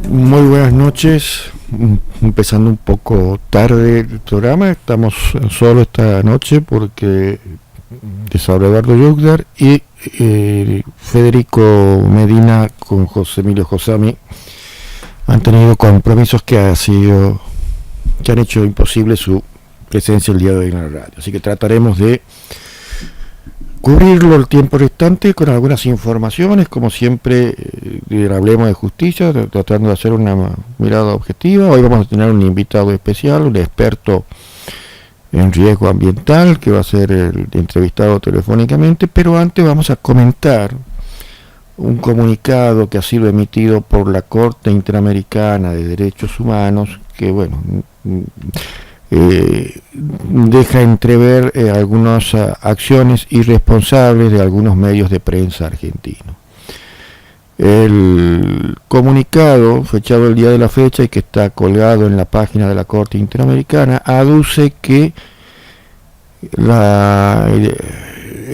Muy buenas noches, empezando un poco tarde el programa, estamos solo esta noche porque de Saulo Eduardo Yugdar y Federico Medina con José Emilio Josami han tenido compromisos que han hecho imposible su presencia el día de hoy en la radio, así que trataremos de cubrirlo el tiempo restante con algunas informaciones, como siempre, hablemos de justicia, tratando de hacer una mirada objetiva. Hoy vamos a tener un invitado especial, un experto en riesgo ambiental, que va a ser el entrevistado telefónicamente, pero antes vamos a comentar un comunicado que ha sido emitido por la Corte Interamericana de Derechos Humanos, que deja entrever algunas acciones irresponsables de algunos medios de prensa argentinos. El comunicado, fechado el día de la fecha y que está colgado en la página de la Corte Interamericana, aduce que el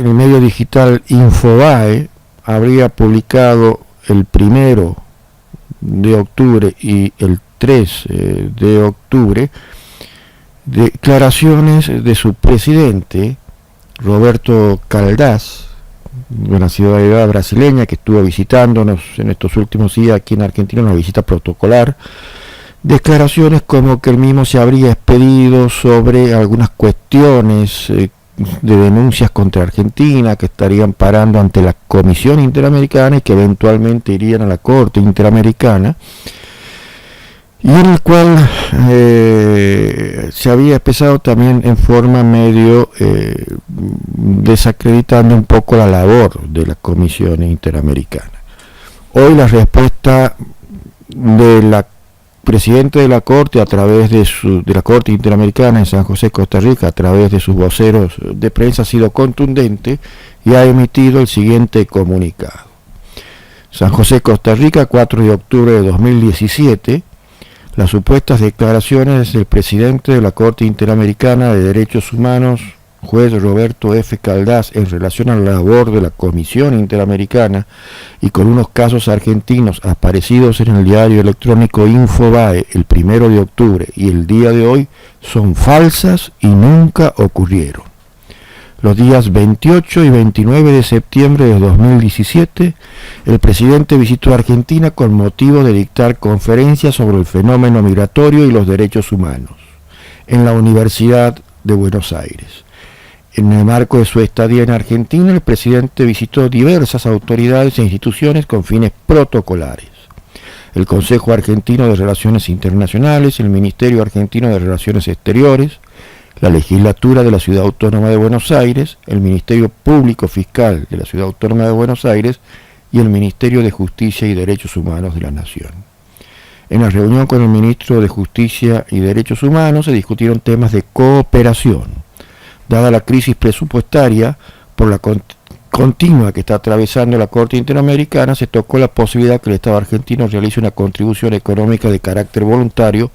medio digital Infobae habría publicado el 1 de octubre y el 3 de octubre declaraciones de su presidente Roberto Caldás, de una ciudad brasileña que estuvo visitándonos en estos últimos días aquí en Argentina, una visita protocolar. Declaraciones como que él mismo se habría expedido sobre algunas cuestiones de denuncias contra Argentina que estarían parando ante la Comisión Interamericana y que eventualmente irían a la Corte Interamericana, y en el cual se había expresado también en forma medio desacreditando un poco la labor de la Comisión Interamericana. Hoy la respuesta de la presidenta de la Corte a través de la Corte Interamericana en San José, Costa Rica, a través de sus voceros de prensa, ha sido contundente y ha emitido el siguiente comunicado. San José, Costa Rica, 4 de octubre de 2017. Las supuestas declaraciones del presidente de la Corte Interamericana de Derechos Humanos, juez Roberto F. Caldás, en relación a la labor de la Comisión Interamericana y con unos casos argentinos aparecidos en el diario electrónico Infobae el 1 de octubre y el día de hoy, son falsas y nunca ocurrieron. Los días 28 y 29 de septiembre de 2017, el presidente visitó Argentina con motivo de dictar conferencias sobre el fenómeno migratorio y los derechos humanos en la Universidad de Buenos Aires. En el marco de su estadía en Argentina, el presidente visitó diversas autoridades e instituciones con fines protocolares: el Consejo Argentino de Relaciones Internacionales, el Ministerio Argentino de Relaciones Exteriores, la Legislatura de la Ciudad Autónoma de Buenos Aires, el Ministerio Público Fiscal de la Ciudad Autónoma de Buenos Aires y el Ministerio de Justicia y Derechos Humanos de la Nación. En la reunión con el ministro de Justicia y Derechos Humanos se discutieron temas de cooperación. Dada la crisis presupuestaria por la continua que está atravesando la Corte Interamericana, se tocó la posibilidad que el Estado argentino realice una contribución económica de carácter voluntario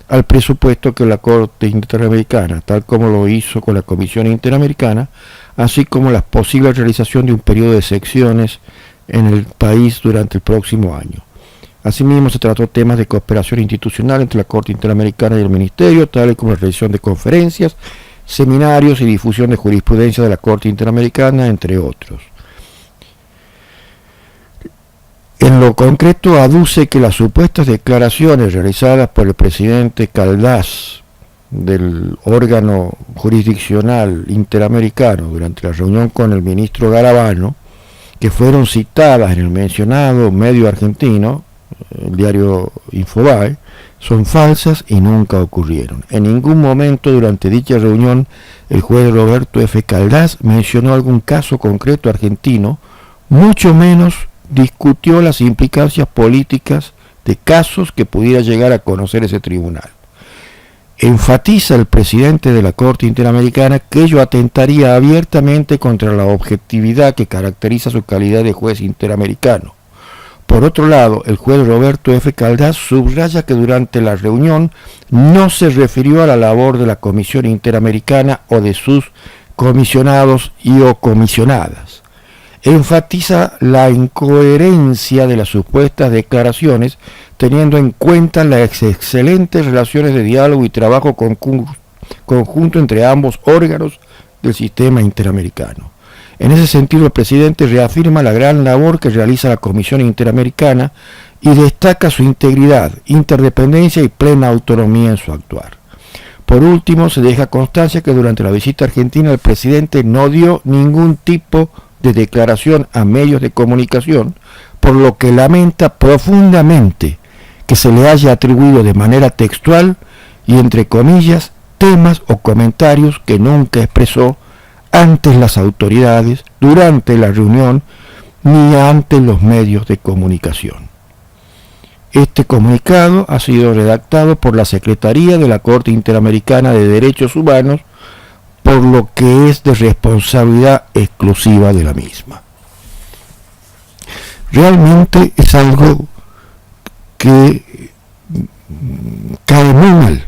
al presupuesto que la Corte Interamericana, tal como lo hizo con la Comisión Interamericana, así como la posible realización de un periodo de secciones en el país durante el próximo año. Asimismo, se trató temas de cooperación institucional entre la Corte Interamericana y el Ministerio, tales como la realización de conferencias, seminarios y difusión de jurisprudencia de la Corte Interamericana, entre otros. En lo concreto, aduce que las supuestas declaraciones realizadas por el presidente Caldás del órgano jurisdiccional interamericano durante la reunión con el ministro Garabano, que fueron citadas en el mencionado medio argentino, el diario Infobae, son falsas y nunca ocurrieron. En ningún momento durante dicha reunión el juez Roberto F. Caldás mencionó algún caso concreto argentino, mucho menos discutió las implicancias políticas de casos que pudiera llegar a conocer ese tribunal. Enfatiza el presidente de la Corte Interamericana que ello atentaría abiertamente contra la objetividad que caracteriza su calidad de juez interamericano. Por otro lado, el juez Roberto F. Caldás subraya que durante la reunión no se refirió a la labor de la Comisión Interamericana o de sus comisionados y o comisionadas. enfatiza la incoherencia de las supuestas declaraciones, teniendo en cuenta las excelentes relaciones de diálogo y trabajo conjunto entre ambos órganos del sistema interamericano. En ese sentido, el presidente reafirma la gran labor que realiza la Comisión Interamericana y destaca su integridad, interdependencia y plena autonomía en su actuar. Por último, se deja constancia que durante la visita argentina el presidente no dio ningún tipo de declaración a medios de comunicación, por lo que lamenta profundamente que se le haya atribuido de manera textual y entre comillas temas o comentarios que nunca expresó ante las autoridades, durante la reunión, ni ante los medios de comunicación. Este comunicado ha sido redactado por la Secretaría de la Corte Interamericana de Derechos Humanos, por lo que es de responsabilidad exclusiva de la misma. Realmente es algo que cae muy mal.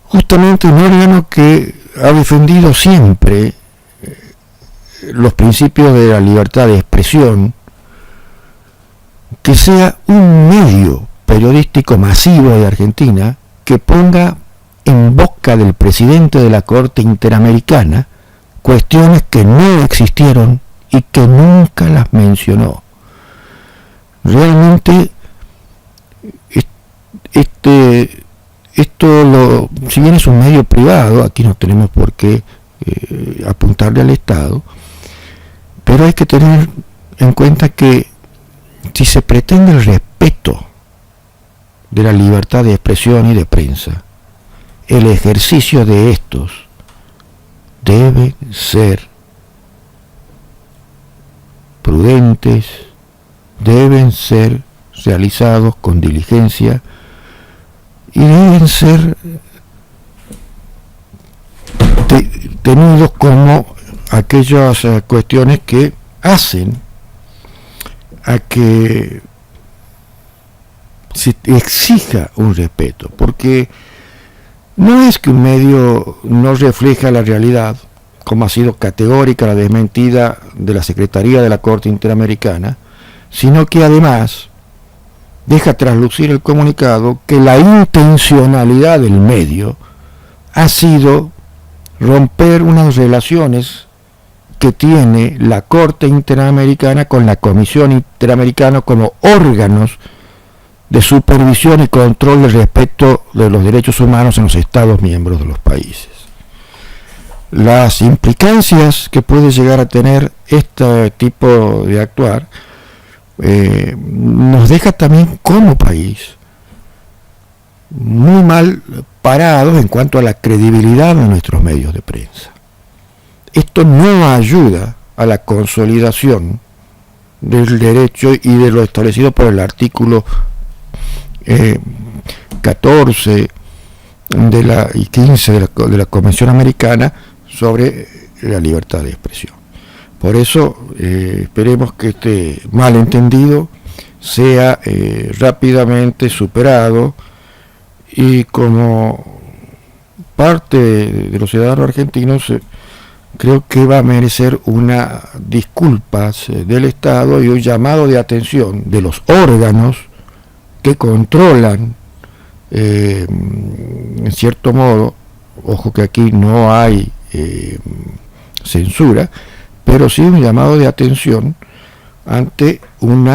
Justamente un órgano que ha defendido siempre los principios de la libertad de expresión, que sea un medio periodístico masivo de Argentina que ponga en boca del presidente de la Corte Interamericana cuestiones que no existieron y que nunca las mencionó. Realmente si bien es un medio privado, aquí no tenemos por qué apuntarle al Estado, pero hay que tener en cuenta que si se pretende el respeto de la libertad de expresión y de prensa, el ejercicio de estos debe ser prudentes, deben ser realizados con diligencia y deben ser tenidos como aquellas cuestiones que hacen a que se exija un respeto, porque no es que un medio no refleja la realidad, como ha sido categórica la desmentida de la Secretaría de la Corte Interamericana, sino que además deja traslucir el comunicado que la intencionalidad del medio ha sido romper unas relaciones que tiene la Corte Interamericana con la Comisión Interamericana como órganos de supervisión y control del respeto de los derechos humanos en los Estados miembros de los países. Las implicancias que puede llegar a tener este tipo de actuar nos deja también como país muy mal parados en cuanto a la credibilidad de nuestros medios de prensa. Esto no ayuda a la consolidación del derecho y de lo establecido por el artículo 14 y 15 de la Convención Americana sobre la libertad de expresión. Por eso esperemos que este malentendido sea rápidamente superado, y como parte de los ciudadanos argentinos creo que va a merecer una disculpas del Estado y un llamado de atención de los órganos que controlan en cierto modo, ojo que aquí no hay censura, pero sí un llamado de atención ante un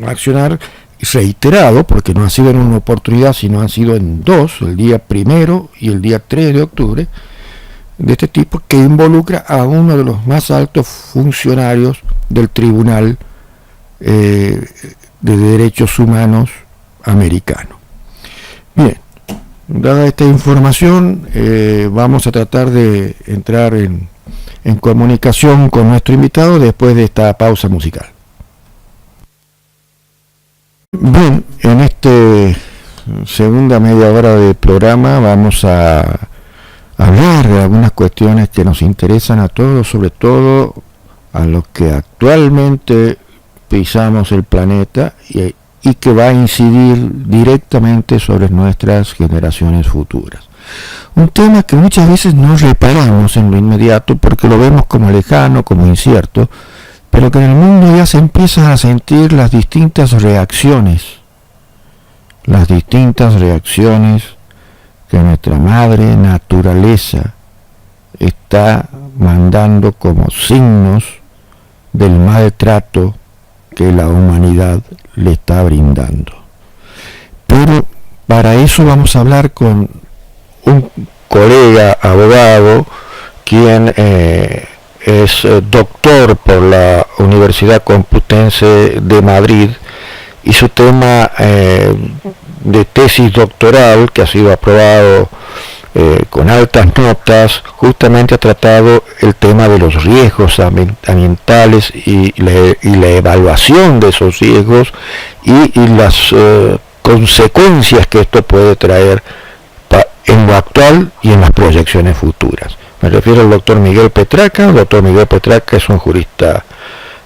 accionar reiterado, porque no ha sido en una oportunidad, sino han sido en dos, el día 1 y el día 3 de octubre, de este tipo, que involucra a uno de los más altos funcionarios del Tribunal de Derechos Humanos americano. Bien, dada esta información, vamos a tratar de entrar en comunicación con nuestro invitado después de esta pausa musical. Bien, en esta segunda media hora de programa vamos a hablar de algunas cuestiones que nos interesan a todos, sobre todo a los que actualmente pisamos el planeta y que va a incidir directamente sobre nuestras generaciones futuras. Un tema que muchas veces no reparamos en lo inmediato porque lo vemos como lejano, como incierto, pero que en el mundo ya se empiezan a sentir las distintas reacciones que nuestra madre naturaleza está mandando como signos del maltrato que la humanidad le está brindando. Pero para eso vamos a hablar con un colega abogado, quien es doctor por la Universidad Complutense de Madrid, y su tema de tesis doctoral, que ha sido aprobado con altas notas, justamente ha tratado el tema de los riesgos ambientales y la evaluación de esos riesgos y las consecuencias que esto puede traer en lo actual y en las proyecciones futuras. Me refiero al doctor Miguel Petraca. El doctor Miguel Petraca es un jurista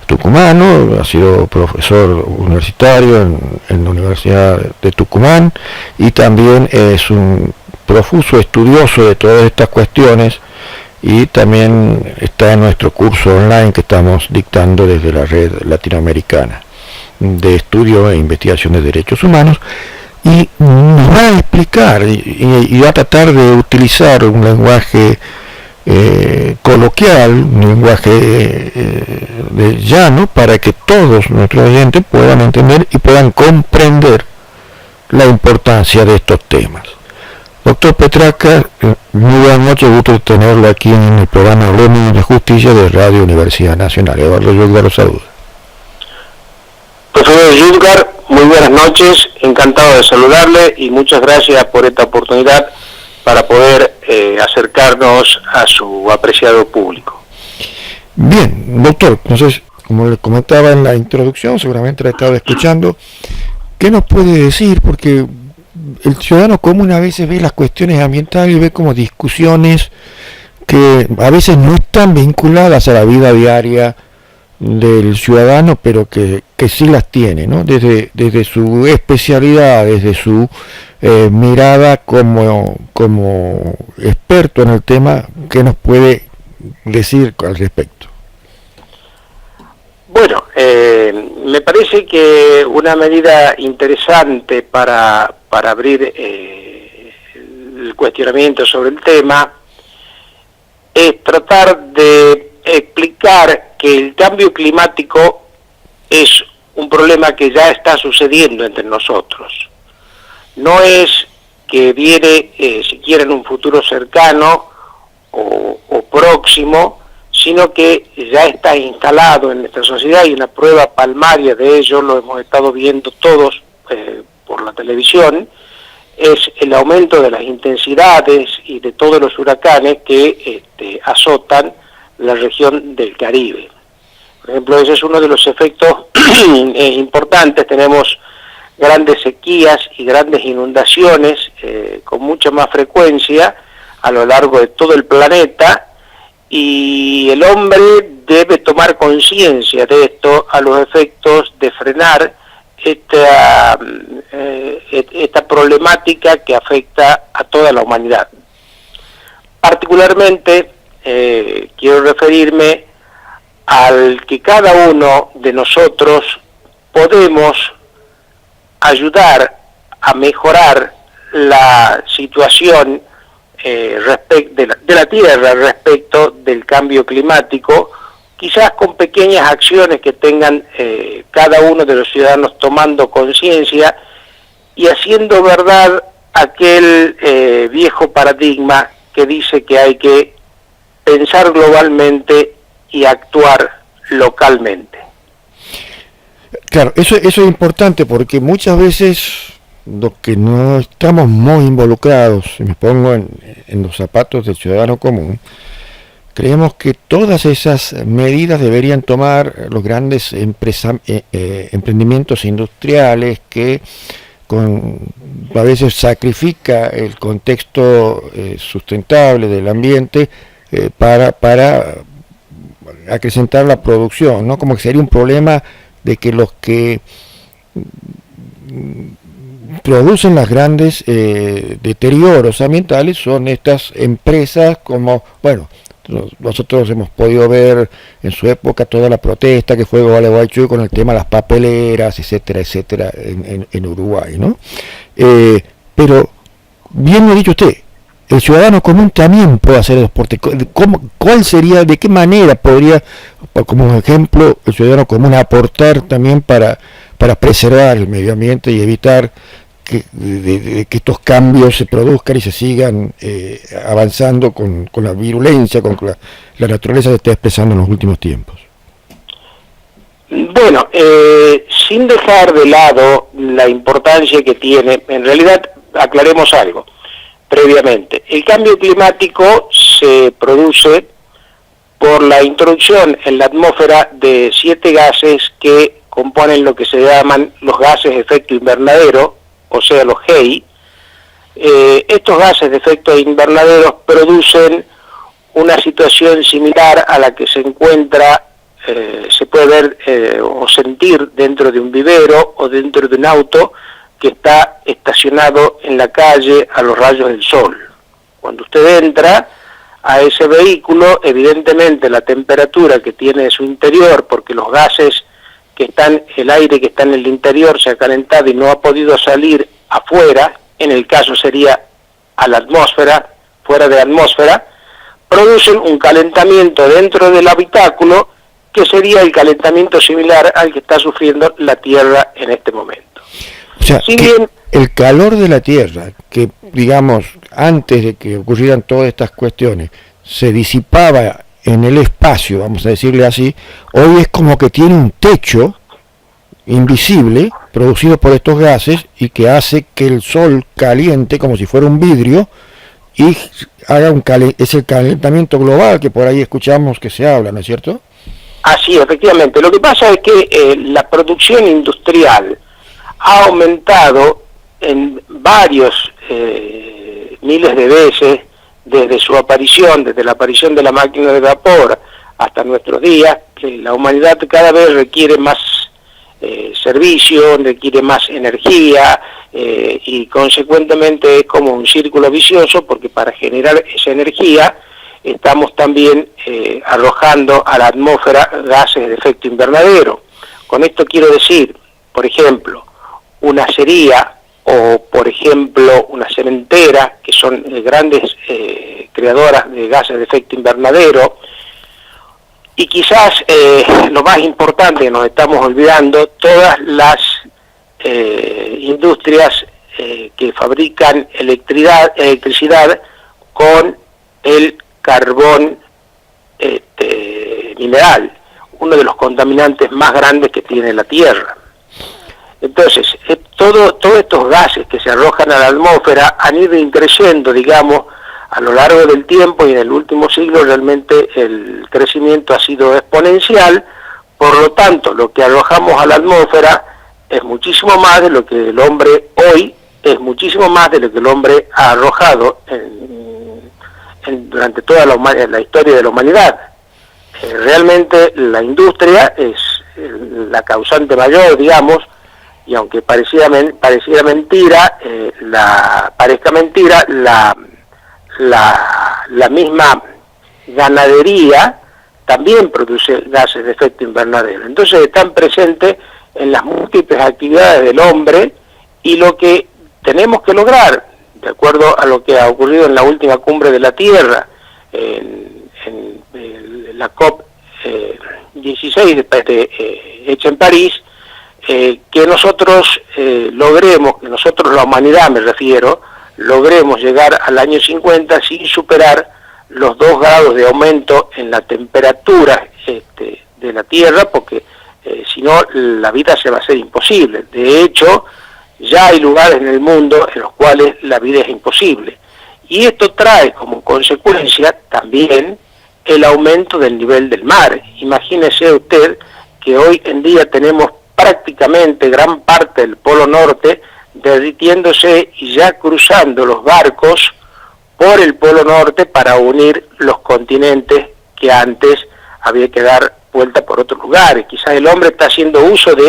tucumano, ha sido profesor universitario en la Universidad de Tucumán y también es un profuso estudioso de todas estas cuestiones, y también está en nuestro curso online que estamos dictando desde la red latinoamericana de estudio e investigación de derechos humanos, y nos va a explicar y va a tratar de utilizar un lenguaje coloquial, un lenguaje de llano, para que todos nuestros oyentes puedan entender y puedan comprender la importancia de estos temas. Doctor Petraca, muy buenas noches, gusto de tenerlo aquí en el programa Hablemos de Justicia de Radio Universidad Nacional. Eduardo Yulgar los saluda. Profesor Yulgar, muy buenas noches, encantado de saludarle y muchas gracias por esta oportunidad para poder acercarnos a su apreciado público. Bien, doctor, entonces, como le comentaba en la introducción, seguramente la he estado escuchando, ¿qué nos puede decir? Porque el ciudadano común a veces ve las cuestiones ambientales y ve como discusiones que a veces no están vinculadas a la vida diaria del ciudadano, pero que sí las tiene, ¿no? Desde su especialidad, desde su mirada como experto en el tema, ¿qué nos puede decir al respecto? Bueno, me parece que una medida interesante para abrir el cuestionamiento sobre el tema es tratar de explicar que el cambio climático es un problema que ya está sucediendo entre nosotros. No es que viene siquiera en un futuro cercano o próximo, sino que ya está instalado en nuestra sociedad, y una prueba palmaria de ello, lo hemos estado viendo todos por la televisión, es el aumento de las intensidades y de todos los huracanes que azotan la región del Caribe. Por ejemplo, ese es uno de los efectos importantes. Tenemos grandes sequías y grandes inundaciones con mucha más frecuencia a lo largo de todo el planeta, y el hombre debe tomar conciencia de esto a los efectos de frenar esta problemática que afecta a toda la humanidad. Particularmente quiero referirme al que cada uno de nosotros podemos ayudar a mejorar la situación de la Tierra respecto del cambio climático, quizás con pequeñas acciones que tengan cada uno de los ciudadanos tomando conciencia y haciendo verdad aquel viejo paradigma que dice que hay que pensar globalmente y actuar localmente. Claro, eso es importante, porque muchas veces los que no estamos muy involucrados, y me pongo en los zapatos del ciudadano común, creemos que todas esas medidas deberían tomar los grandes emprendimientos industriales que a veces sacrifica el contexto sustentable del ambiente para acrecentar la producción, ¿no? Como que sería un problema de que los que producen las grandes deterioros ambientales son estas empresas como, bueno, nosotros hemos podido ver en su época toda la protesta que fue Gualeguaychú con el tema de las papeleras, etcétera, etcétera, en Uruguay, ¿no? Pero, bien lo ha dicho usted, el ciudadano común también puede hacer deporte. ¿Cuál sería, de qué manera podría, como ejemplo, el ciudadano común aportar también para preservar el medio ambiente y evitar que estos cambios se produzcan y se sigan avanzando con la virulencia, con la naturaleza que está expresando en los últimos tiempos? Bueno, sin dejar de lado la importancia que tiene, en realidad aclaremos algo previamente. El cambio climático se produce por la introducción en la atmósfera de 7 gases que componen lo que se llaman los gases de efecto invernadero, o sea, los GEI. Estos gases de efecto invernadero producen una situación similar a la que se encuentra, se puede ver o sentir dentro de un vivero o dentro de un auto que está estacionado en la calle a los rayos del sol. Cuando usted entra a ese vehículo, evidentemente la temperatura que tiene en su interior, porque los gases que están, el aire que está en el interior se ha calentado y no ha podido salir afuera, en el caso sería a la atmósfera, fuera de la atmósfera, producen un calentamiento dentro del habitáculo que sería el calentamiento similar al que está sufriendo la Tierra en este momento. O sea, si bien el calor de la Tierra, que digamos, antes de que ocurrieran todas estas cuestiones, se disipaba en el espacio, vamos a decirle así, hoy es como que tiene un techo invisible producido por estos gases y que hace que el sol caliente como si fuera un vidrio y haga es el calentamiento global que por ahí escuchamos que se habla, ¿no es cierto? Así, efectivamente. Lo que pasa es que la producción industrial ha aumentado en varios miles de veces desde su aparición, desde la aparición de la máquina de vapor hasta nuestros días, que la humanidad cada vez requiere más servicio, requiere más energía y consecuentemente es como un círculo vicioso porque para generar esa energía estamos también arrojando a la atmósfera gases de efecto invernadero. Con esto quiero decir, por ejemplo, una acería o por ejemplo una cementera, que son grandes creadoras de gases de efecto invernadero, y quizás lo más importante que nos estamos olvidando, todas las industrias que fabrican electricidad con el carbón mineral, uno de los contaminantes más grandes que tiene la Tierra. Entonces, todos estos gases que se arrojan a la atmósfera han ido creciendo, digamos, a lo largo del tiempo y en el último siglo realmente el crecimiento ha sido exponencial, por lo tanto, lo que arrojamos a la atmósfera es muchísimo más de lo que el hombre hoy, es muchísimo más de lo que el hombre ha arrojado durante toda la historia de la humanidad. Realmente la industria es la causante mayor, digamos, y aunque pareciera mentira, la misma ganadería también produce gases de efecto invernadero. Entonces están presentes en las múltiples actividades del hombre y lo que tenemos que lograr, de acuerdo a lo que ha ocurrido en la última cumbre de la Tierra, en la COP16 hecha en París, que nosotros logremos, que nosotros la humanidad me refiero, logremos llegar al año 50 sin superar los 2 grados de aumento en la temperatura de la Tierra, porque si no la vida se va a hacer imposible. De hecho, ya hay lugares en el mundo en los cuales la vida es imposible. Y esto trae como consecuencia también el aumento del nivel del mar. Imagínese usted que hoy en día tenemos prácticamente gran parte del Polo Norte derritiéndose y ya cruzando los barcos por el Polo Norte para unir los continentes que antes había que dar vuelta por otros lugares. Quizás el hombre está haciendo uso de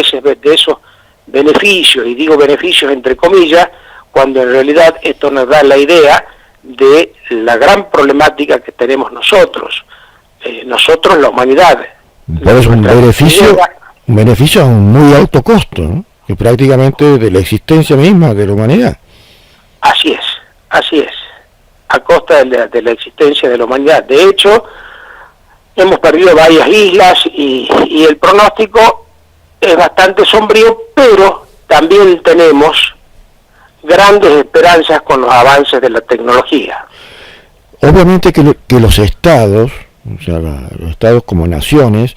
beneficios, y digo beneficios entre comillas, cuando en realidad esto nos da la idea de la gran problemática que tenemos nosotros, la humanidad. Pero es un beneficio a un muy alto costo, ¿no? Que prácticamente de la existencia misma de la humanidad. Así es, a costa de la existencia de la humanidad. De hecho, hemos perdido varias islas y el pronóstico es bastante sombrío, pero también tenemos grandes esperanzas con los avances de la tecnología. Obviamente que los estados, o sea, los estados como naciones,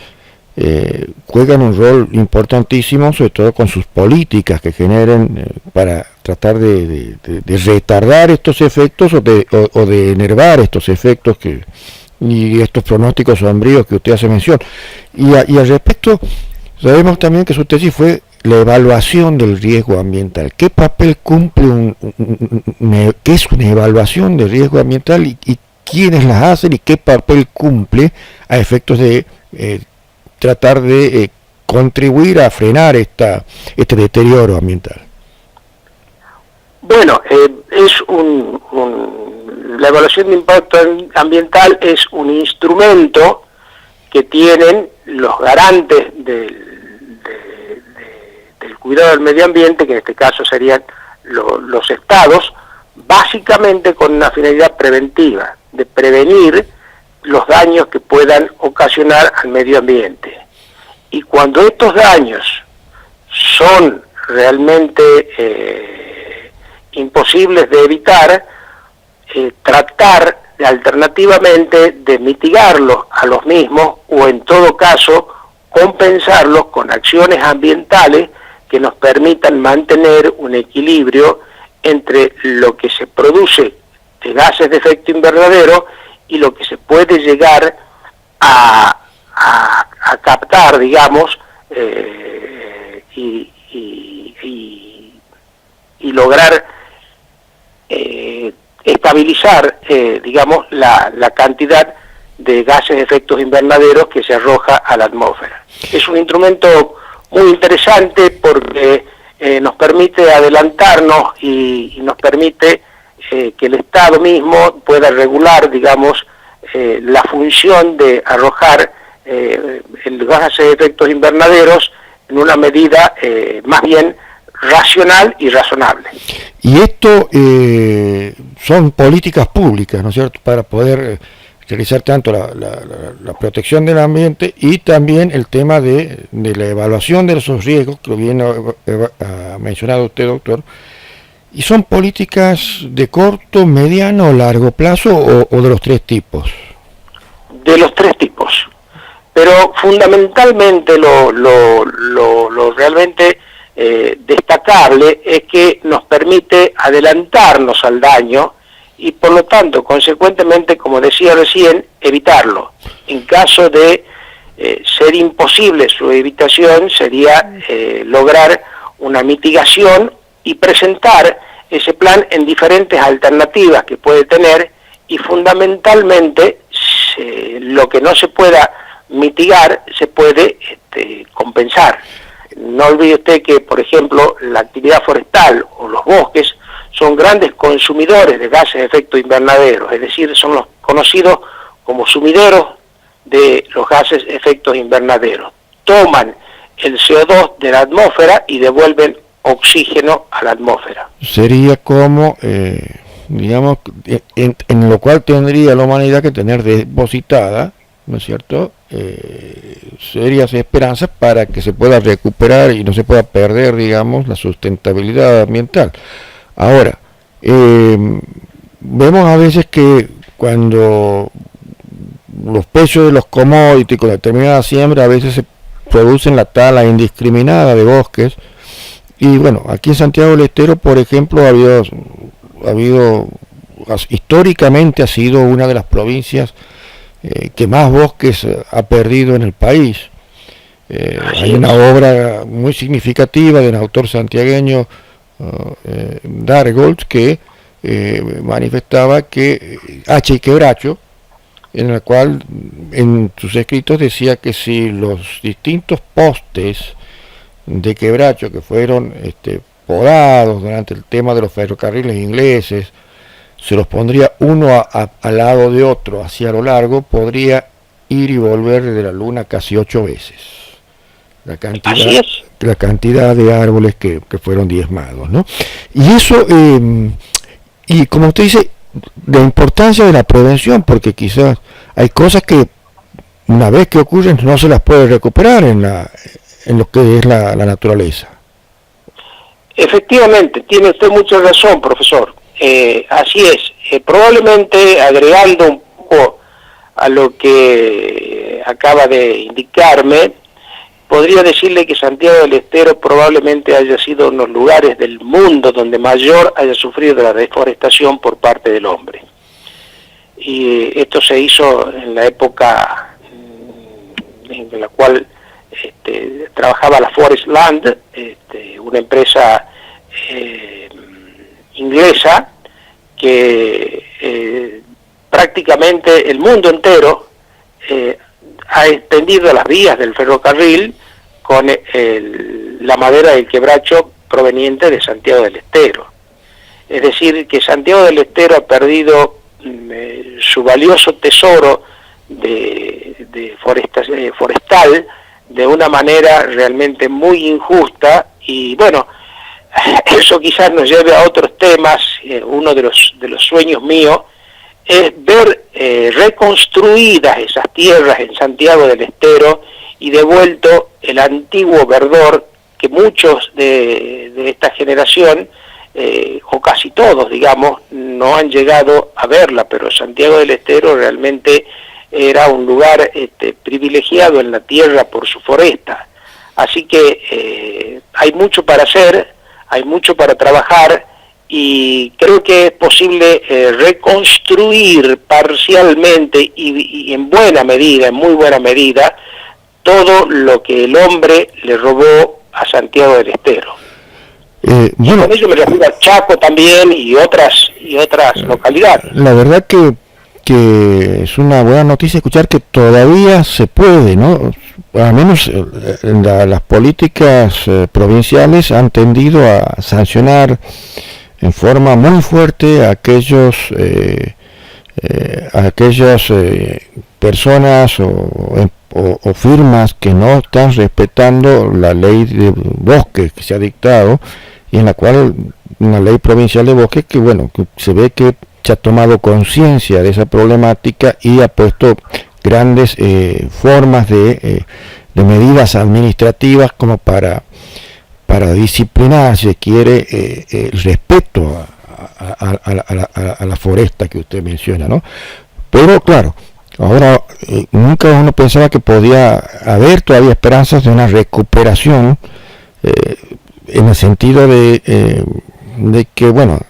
juegan un rol importantísimo, sobre todo con sus políticas que generen para tratar de retardar estos efectos o de enervar estos efectos y estos pronósticos sombríos que usted hace mención. Y al respecto, sabemos también que su tesis fue la evaluación del riesgo ambiental. ¿Qué papel cumple qué es una evaluación de riesgo ambiental y quiénes las hacen y qué papel cumple a efectos de tratar de contribuir a frenar este deterioro ambiental? Bueno, la evaluación de impacto ambiental es un instrumento que tienen los garantes del cuidado del medio ambiente, que en este caso serían los estados, básicamente con una finalidad preventiva, de prevenir los daños que puedan ocasionar al medio ambiente. Y cuando estos daños son realmente imposibles de evitar, tratar alternativamente de mitigarlos a los mismos, o en todo caso compensarlos con acciones ambientales que nos permitan mantener un equilibrio entre lo que se produce de gases de efecto invernadero y lo que se puede llegar a captar, digamos, y lograr estabilizar, digamos, la cantidad de gases de efectos invernaderos que se arroja a la atmósfera. Es un instrumento muy interesante porque nos permite adelantarnos y nos permite que el Estado mismo pueda regular, digamos, la función de arrojar el gases de efectos invernaderos en una medida más bien racional y razonable. Y esto son políticas públicas, ¿no es cierto?, para poder realizar tanto la protección del ambiente y también el tema de la evaluación de esos riesgos, que lo bien ha mencionado usted, doctor. ¿Y son políticas de corto, mediano o largo plazo o de los tres tipos? De los tres tipos. Pero fundamentalmente lo realmente destacable es que nos permite adelantarnos al daño y por lo tanto, consecuentemente, como decía recién, evitarlo. En caso de ser imposible su evitación, sería lograr una mitigación y presentar ese plan en diferentes alternativas que puede tener, y fundamentalmente lo que no se pueda mitigar se puede compensar. No olvide usted que, por ejemplo, la actividad forestal o los bosques son grandes consumidores de gases de efecto invernadero, es decir, son los conocidos como sumideros de los gases de efecto invernaderos. Toman el CO2 de la atmósfera y devuelven oxígeno a la atmósfera. Sería como, digamos, en lo cual tendría la humanidad que tener depositada, ¿no es cierto?, serias esperanzas para que se pueda recuperar y no se pueda perder, digamos, la sustentabilidad ambiental. Ahora, vemos a veces que cuando los precios de los commodities con determinada siembra, a veces se producen la tala indiscriminada de bosques. Y bueno, aquí en Santiago del Estero, por ejemplo, ha habido históricamente ha sido una de las provincias que más bosques ha perdido en el país. Hay una obra muy significativa de un autor santiagueño, Dargold, que manifestaba que H. Quebracho, en el cual en sus escritos decía que si los distintos postes de Quebracho que fueron podados durante el tema de los ferrocarriles ingleses, se los pondría uno al lado de otro hacia lo largo, podría ir y volver de la Luna casi 8 veces la cantidad de árboles que fueron diezmados, ¿no? Y eso, y como usted dice, la importancia de la prevención, porque quizás hay cosas que una vez que ocurren no se las puede recuperar en lo que es la naturaleza. Efectivamente, tiene usted mucha razón, profesor. Así es. Probablemente agregando un poco a lo que acaba de indicarme, podría decirle que Santiago del Estero probablemente haya sido uno de los lugares del mundo donde mayor haya sufrido la deforestación por parte del hombre. Y esto se hizo en la época en la cual trabajaba la Forest Land, una empresa inglesa que prácticamente el mundo entero ha extendido las vías del ferrocarril con la madera del quebracho proveniente de Santiago del Estero. Es decir, que Santiago del Estero ha perdido su valioso tesoro forestal de una manera realmente muy injusta, y bueno, eso quizás nos lleve a otros temas. Uno de los sueños míos es ver reconstruidas esas tierras en Santiago del Estero y devuelto el antiguo verdor que muchos de esta generación, o casi todos, digamos, no han llegado a verla, pero Santiago del Estero realmente era un lugar privilegiado en la tierra por su foresta. Así que hay mucho para hacer, hay mucho para trabajar, y creo que es posible reconstruir parcialmente y en buena medida, en muy buena medida, todo lo que el hombre le robó a Santiago del Estero. Y con ello me refiero a Chaco también y otras localidades. La verdad que es una buena noticia escuchar que todavía se puede, ¿no? Al menos las políticas provinciales han tendido a sancionar en forma muy fuerte a aquellas personas o firmas que no están respetando la ley de bosques que se ha dictado, y en la cual una ley provincial de bosques que, bueno, que se ve que se ha tomado conciencia de esa problemática y ha puesto grandes formas de medidas administrativas como para disciplinar, si quiere, el respeto a la foresta que usted menciona, ¿no? Pero claro, ahora nunca uno pensaba que podía haber todavía esperanzas de una recuperación, en el sentido de que, bueno,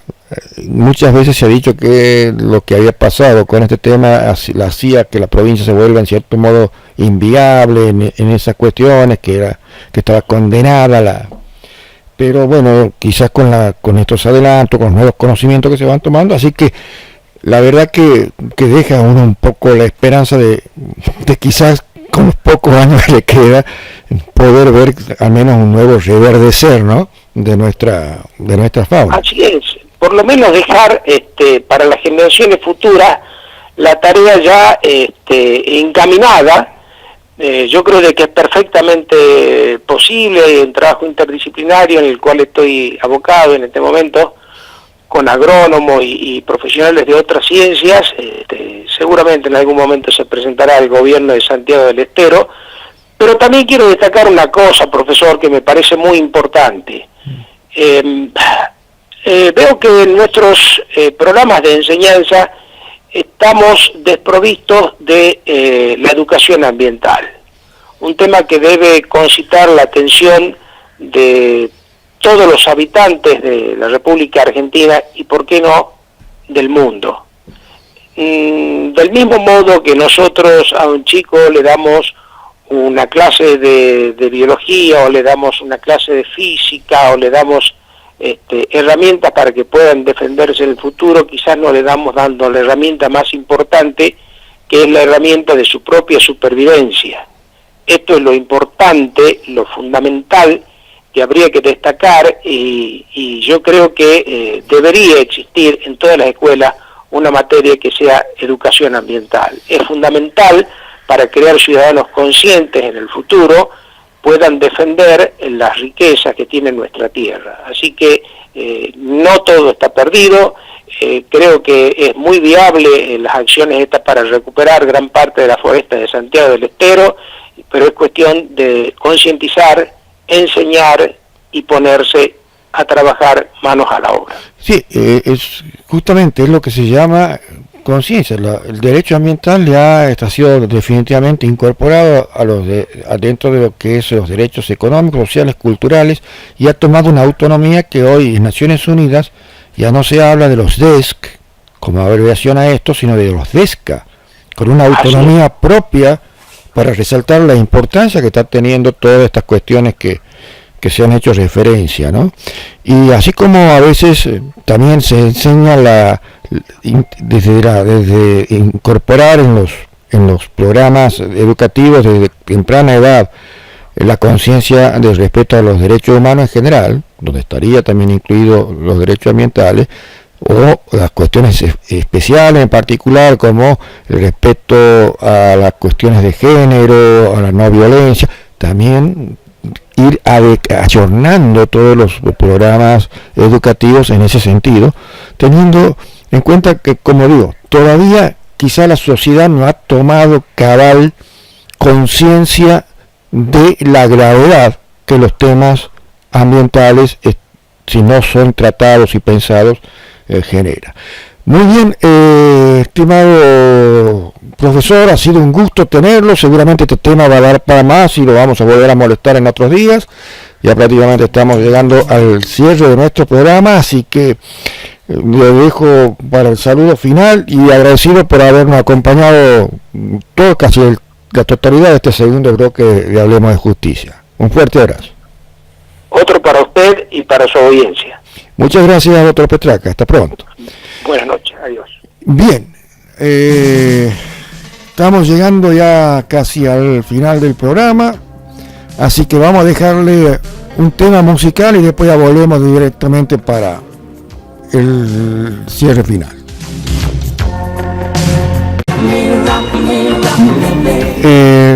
muchas veces se ha dicho que lo que había pasado con este tema hacía que la provincia se vuelva en cierto modo inviable en esas cuestiones, que estaba condenada pero bueno, quizás con estos adelantos, con los nuevos conocimientos que se van tomando, así que la verdad que deja a uno un poco la esperanza de quizás con los pocos años que le queda poder ver al menos un nuevo reverdecer, ¿no?, de nuestra fauna. Así es, por lo menos dejar para las generaciones futuras la tarea ya encaminada. Yo creo de que es perfectamente posible un trabajo interdisciplinario en el cual estoy abocado en este momento, con agrónomos y profesionales de otras ciencias. Seguramente en algún momento se presentará el gobierno de Santiago del Estero, pero también quiero destacar una cosa, profesor, que me parece muy importante. Veo que en nuestros programas de enseñanza estamos desprovistos de la educación ambiental, un tema que debe concitar la atención de todos los habitantes de la República Argentina y, por qué no, del mundo. Del mismo modo que nosotros a un chico le damos una clase de biología, o le damos una clase de física, o le damos herramientas para que puedan defenderse en el futuro, quizás no le damos dando la herramienta más importante, que es la herramienta de su propia supervivencia. Esto es lo importante, lo fundamental, que habría que destacar, y yo creo que debería existir en todas las escuelas una materia que sea educación ambiental. Es fundamental para crear ciudadanos conscientes en el futuro, puedan defender las riquezas que tiene nuestra tierra. Así que no todo está perdido, creo que es muy viable las acciones estas para recuperar gran parte de la foresta de Santiago del Estero, pero es cuestión de concientizar, enseñar y ponerse a trabajar manos a la obra. Sí, justamente es lo que se llama conciencia. El derecho ambiental ya ha sido definitivamente incorporado dentro de lo que es los derechos económicos, sociales, culturales, y ha tomado una autonomía que hoy en Naciones Unidas ya no se habla de los DESC como abreviación a esto, sino de los DESCA, con una autonomía propia para resaltar la importancia que están teniendo todas estas cuestiones que se han hecho referencia, ¿no? Y así como a veces también se enseña desde incorporar en los programas educativos desde temprana edad la conciencia del respeto a los derechos humanos en general, donde estaría también incluidos los derechos ambientales, o las cuestiones especiales en particular, como el respeto a las cuestiones de género, a la no violencia, también ir ayornando todos los programas educativos en ese sentido, teniendo en cuenta que, como digo, todavía quizá la sociedad no ha tomado cabal conciencia de la gravedad que los temas ambientales, si no son tratados y pensados, genera. Muy bien, estimado profesor, ha sido un gusto tenerlo. Seguramente este tema va a dar para más y lo vamos a volver a molestar en otros días. Ya prácticamente estamos llegando al cierre de nuestro programa, así que le dejo para el saludo final y agradecido por habernos acompañado casi la totalidad de este segundo bloque de Hablemos de Justicia. Un fuerte abrazo. Otro para usted y para su audiencia. Muchas gracias, doctor Petraca. Hasta pronto. Buenas noches. Adiós. Bien. Estamos llegando ya casi al final del programa, así que vamos a dejarle un tema musical y después ya volvemos directamente para el cierre final.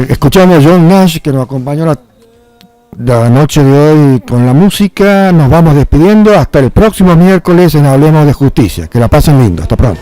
Escuchamos a John Nash, que nos acompañó la noche de hoy con la música. Nos vamos despidiendo hasta el próximo miércoles en Hablemos de Justicia. Que la pasen lindo. Hasta pronto.